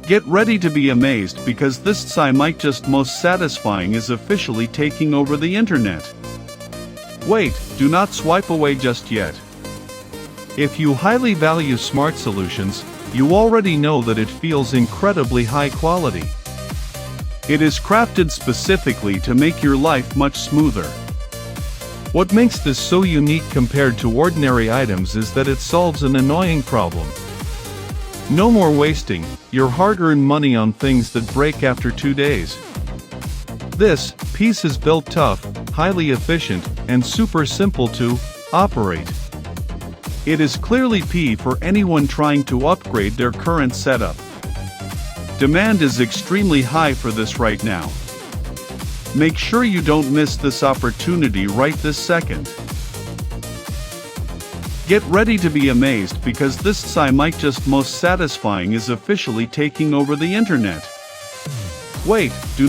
Get ready to be amazed because this SI might just most satisfying is officially taking over the internet. Wait, do not swipe away just yet. If you highly value smart solutions, you already know that it feels incredibly high quality. It is crafted specifically to make your life much smoother. What makes this so unique compared to ordinary items is that it solves an annoying problem. No more wasting your hard-earned money on things that break after 2 days. This piece is built tough, highly efficient, and super simple to operate. It is clearly P for anyone trying to upgrade their current setup. Demand is extremely high for this right now. Make sure you don't miss this opportunity right this second. Get ready to be amazed because this SI might just most satisfying is officially taking over the internet. Wait, do